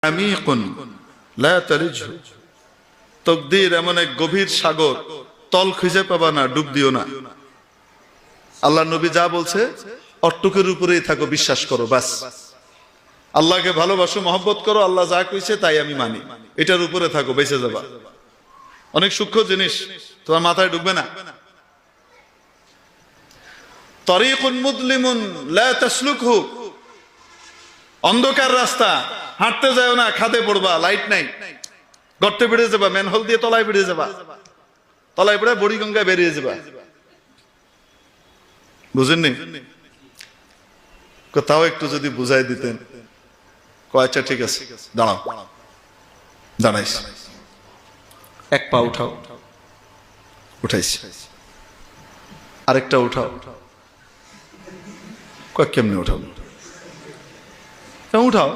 আমিকুন লা তারিজহু, তাকদীর এমন এক গভীর সাগর, তল খুঁজে পাবা না, ডুব দিও না। আল্লাহ নবী যা বলছে অট্টুকের উপরেই থাকো, বিশ্বাস করো, বাস। আল্লাহকে ভালোবাসো, মহব্বত করো, আল্লাহ যা কইছে তাই আমি মানি, এটার উপরে থাকো, বেঁচে যাবা। অনেক সূক্ষ্ম জিনিস, তোমার মাথায় ঢুকবে না। তরিকুন মুদলিমুন লা তাসলুকহু, অন্ধকার রাস্তা, হাঁটতে যাও না, খাদে পড়বা, লাইট নাই, গর্তে বেরিয়ে যাবা, ম্যানহোল দিয়ে তলায় বেরিয়ে যাবা, তলায় পড়ে বুড়িগঙ্গায় বেরিয়ে যাবা। বুঝেননি? কোথাও একটু যদি বুঝাই দিতেন। আচ্ছা ঠিক আছে, দাঁড়াও, দাঁড়াইস, এক পা উঠাও, উঠাইস, আরেকটা উঠাও, কেমনে উঠাও? উঠাও,